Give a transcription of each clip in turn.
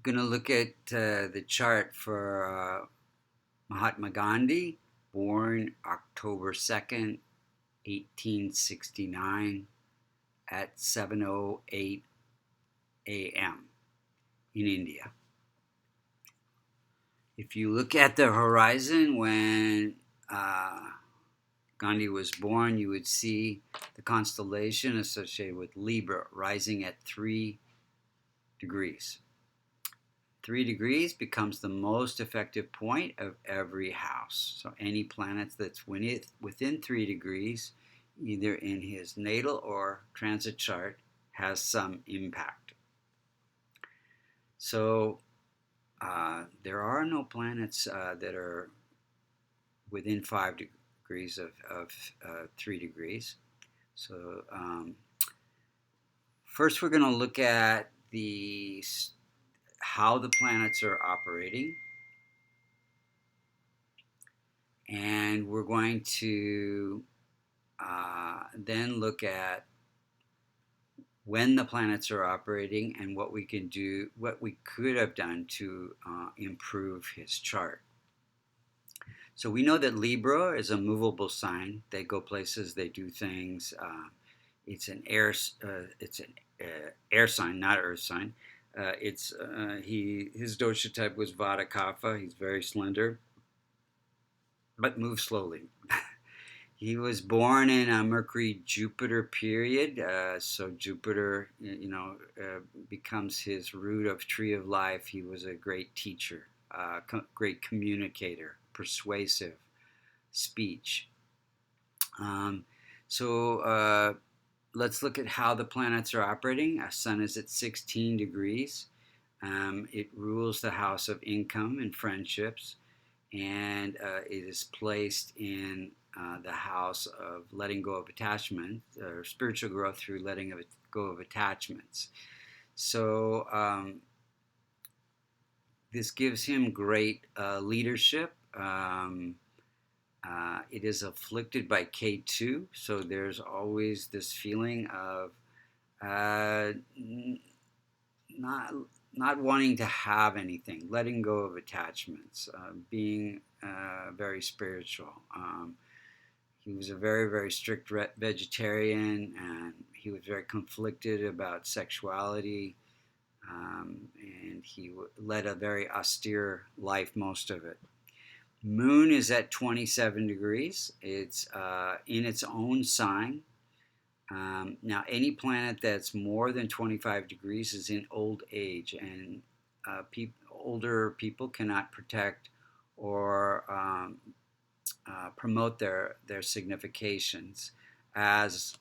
Going to look at the chart for Mahatma Gandhi, born October 2nd, 1869 at 7:08 a.m. in India. If you look at the horizon when Gandhi was born, you would see the constellation associated with Libra rising at 3 degrees. 3 degrees becomes the most effective point of every house. So any planet that's within 3 degrees, either in his natal or transit chart, has some impact. So there are no planets that are within 5 degrees of 3 degrees. So first we're going to look at how the planets are operating, and we're going to then look at when the planets are operating and what we could have done to improve his chart. So we know that Libra is a movable sign. They go places, they do things. It's an air sign, not earth sign. His dosha type was Vata Kapha. He's very slender, but moves slowly. He was born in a Mercury-Jupiter period, so Jupiter, becomes his root of tree of life. He was a great teacher, great communicator, persuasive speech. So let's look at how the planets are operating. Our sun is at 16 degrees. It rules the house of income and friendships, and it is placed in the house of letting go of attachment, or spiritual growth through letting go of attachments. So this gives him great leadership. It is afflicted by K2, so there's always this feeling of not wanting to have anything, letting go of attachments, being very spiritual. He was a very, very strict vegetarian, and he was very conflicted about sexuality, and he led a very austere life, most of it. Moon is at 27 degrees. It's in its own sign. Now, any planet that's more than 25 degrees is in old age, and older people cannot protect or promote their significations, as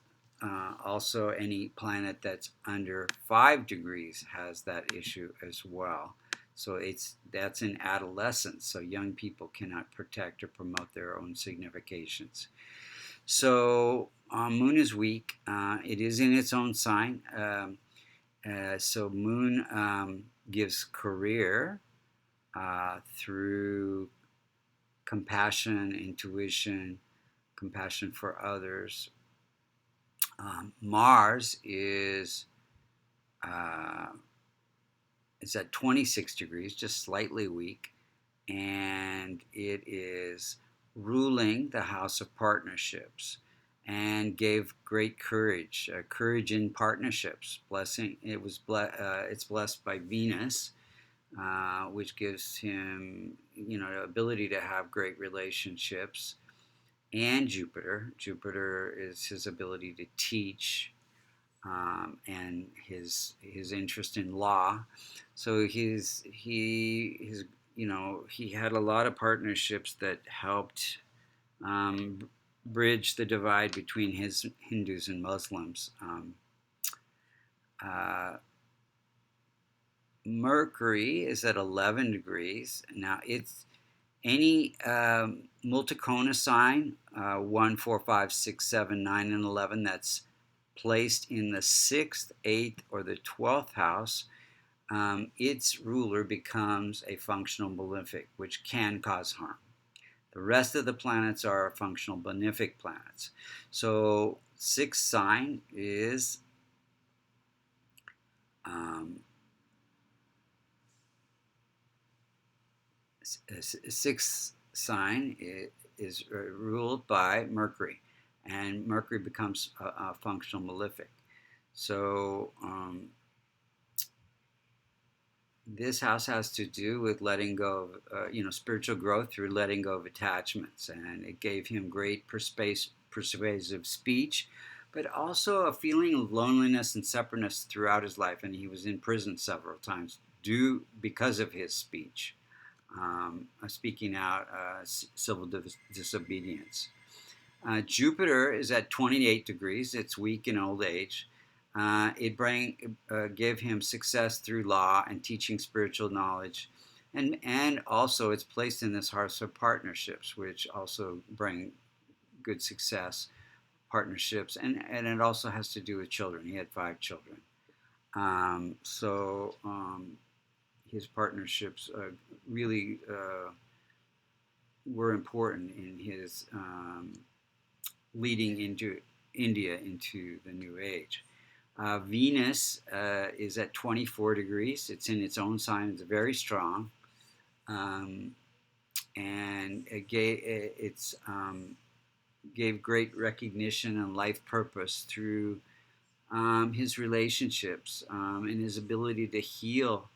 also any planet that's under 5 degrees has that issue as well. So that's in adolescence, so young people cannot protect or promote their own significations. So Moon is weak. It is in its own sign. So Moon gives career through compassion, intuition, compassion for others. Mars is at 26 degrees, just slightly weak, and it is ruling the house of partnerships, and gave great courage, courage in partnerships. Blessing. It's blessed by Venus, which gives him, the ability to have great relationships, and Jupiter. Jupiter is his ability to teach, and his interest in law. So he had a lot of partnerships that helped bridge the divide between his Hindus and Muslims. Mercury is at 11 degrees. Now, it's any Multicona sign, 1, 4, 5, 6, 7, 9, and 11, that's placed in the 6th, 8th, or the 12th house, its ruler becomes a functional malefic, which can cause harm. The rest of the planets are functional benefic planets. So 6th sign is sixth sign is ruled by Mercury, and Mercury becomes a functional malefic. So this house has to do with letting go of, spiritual growth through letting go of attachments, and it gave him great persuasive speech, but also a feeling of loneliness and separateness throughout his life, and he was in prison several times because of his speech, speaking out, civil disobedience. Jupiter is at 28 degrees. It's weak in old age. It gave him success through law and teaching spiritual knowledge, and also it's placed in this house of partnerships, which also bring good success, partnerships, and it also has to do with children. He had 5 children, so his partnerships really were important in his leading into India into the New Age. Venus is at 24 degrees. It's in its own sign. It's very strong. And it gave great recognition and life purpose through his relationships and his ability to heal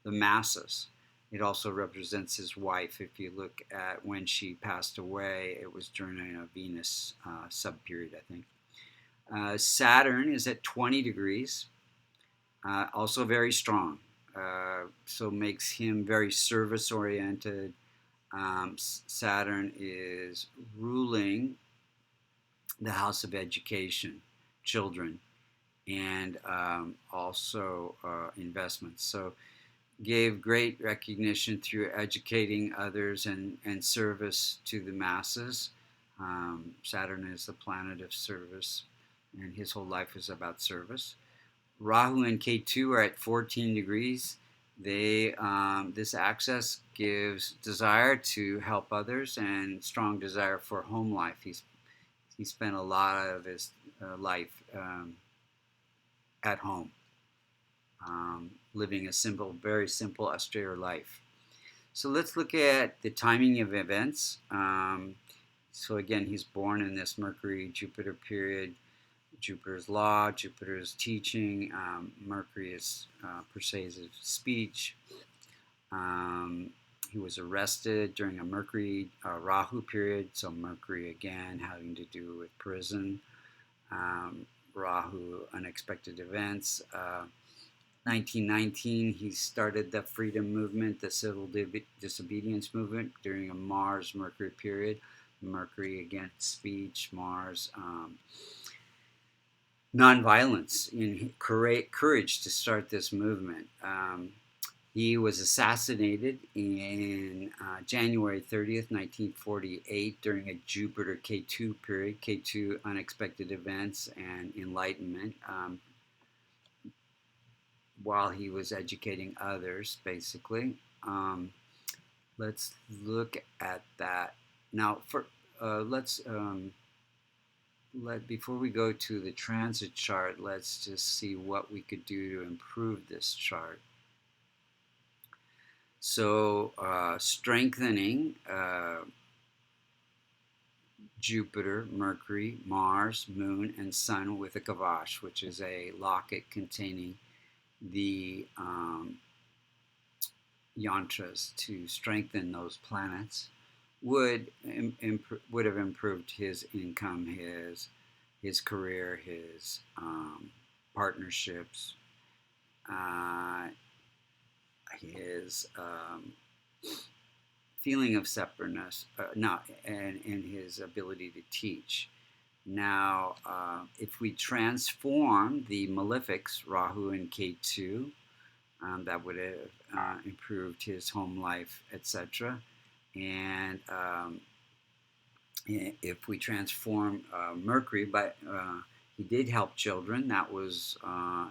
the masses. It also represents his wife. If you look at when she passed away, it was during a Venus sub-period, I think. Saturn is at 20 degrees, also very strong, so makes him very service-oriented. Saturn is ruling the house of education, children, and also investments. So gave great recognition through educating others and service to the masses. Saturn is the planet of service, and his whole life is about service. Rahu and Ketu are at 14 degrees. This axis gives desire to help others and strong desire for home life. He spent a lot of his life at home, living a very simple, austere life. So let's look at the timing of events. So again, he's born in this Mercury-Jupiter period. Jupiter's law, Jupiter's teaching, Mercury is persuasive speech. He was arrested during a Mercury-Rahu period, so Mercury again having to do with prison. Rahu, unexpected events. 1919, he started the freedom movement, the civil disobedience movement during a Mars-Mercury period. Mercury against speech, Mars, nonviolence, and courage to start this movement. He was assassinated in January 30th, 1948 during a Jupiter K2 period, K2 unexpected events and enlightenment, while he was educating others, basically. Let's look at that. Now, before we go to the transit chart, let's just see what we could do to improve this chart. So strengthening Jupiter, Mercury, Mars, Moon, and Sun with a kavash, which is a locket containing the yantras to strengthen those planets, would have improved his income, his career, his partnerships, his feeling of separateness, and his ability to teach. Now, if we transform the malefics, Rahu and Ketu, that would have improved his home life, etc. And if we transform Mercury, but he did help children, that was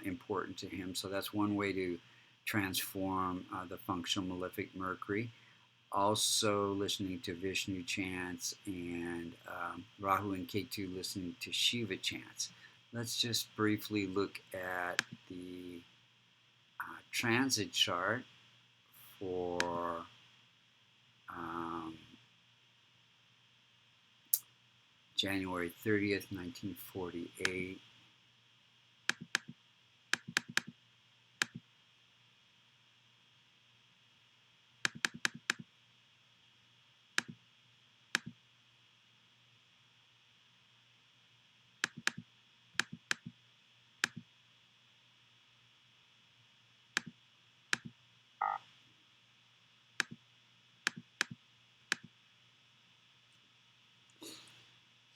important to him. So that's one way to transform the functional malefic Mercury. Also listening to Vishnu chants, and Rahu and Ketu listening to Shiva chants. Let's just briefly look at the transit chart for um, January 30th, 1948.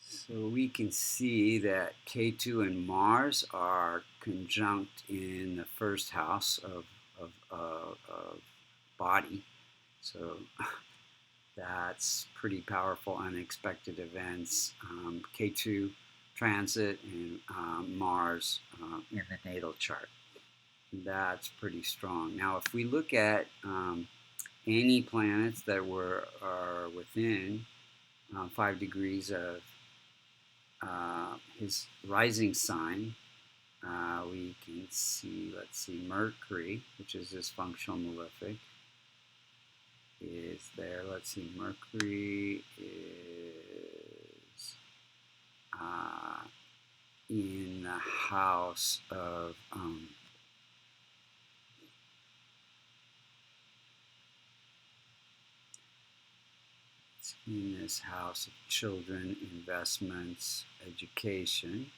So we can see that K2 and Mars are conjunct in the first house of body. So that's pretty powerful, unexpected events. K2 transit and Mars in the natal chart. That's pretty strong. Now, if we look at any planets that are within 5 degrees of his rising sign, we can see, let's see, Mercury, which is this functional malefic, is there. Let's see, Mercury is in the house of in this house of children, investments, education.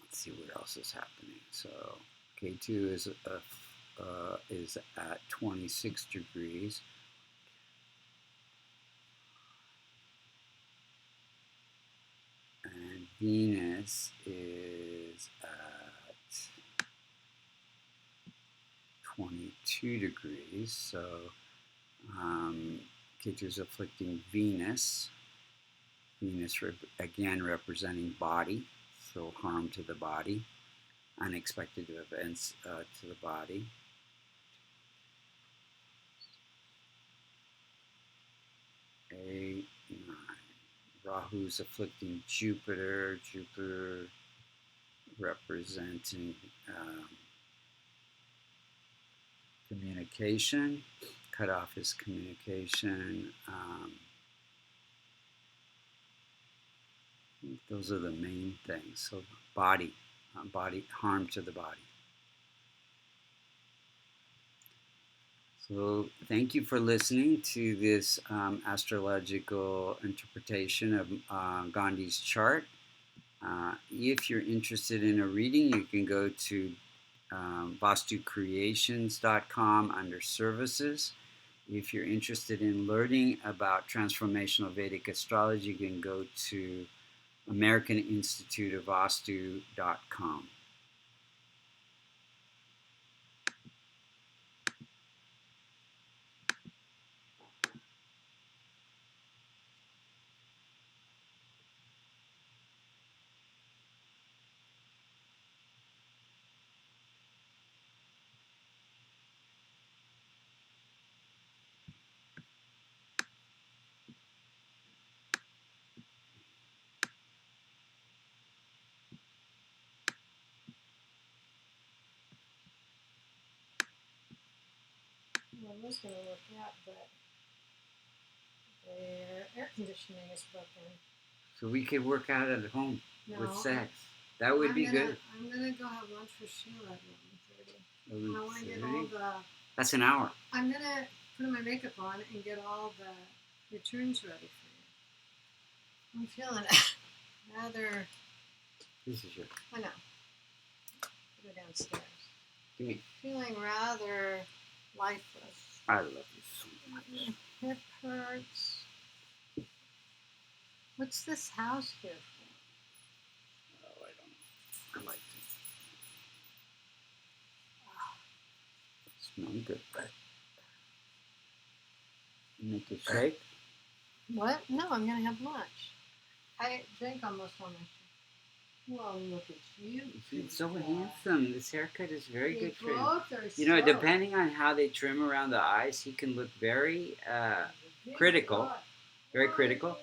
Let's see what else is happening. So K2 is at 26 degrees. And Venus is at 22 degrees. So K2 is afflicting Venus. Venus again representing body, so harm to the body, unexpected events to the body. Eight, 9. Rahu's afflicting Jupiter. Jupiter representing communication, cut off his communication. Those are the main things. So body harm to the body. So thank you for listening to this astrological interpretation of Gandhi's chart. If you're interested in a reading, you can go to vastucreations.com under services. If you're interested in learning about transformational Vedic astrology, you can go to AmericanInstituteOfVastu.com. I was going to work out, but their air conditioning is broken. So we could work out at home with sex. That would be good. I'm going to go have lunch with Sheila at 11:30. I want to get all the... That's an hour. I'm going to put my makeup on and get all the returns ready for you. I'm feeling rather... This is your... I know. Go downstairs. Give me. Feeling rather lifeless. I love you so much. My hip hurts. What's this house here for? Oh, I don't know. I like it. Smells good, but make it shake. What? No, I'm gonna have lunch. I drank almost all my. Well, look at you. He's so handsome. This haircut is very good for him. Are You know, depending on how they trim around the eyes, he can look very critical. Very critical.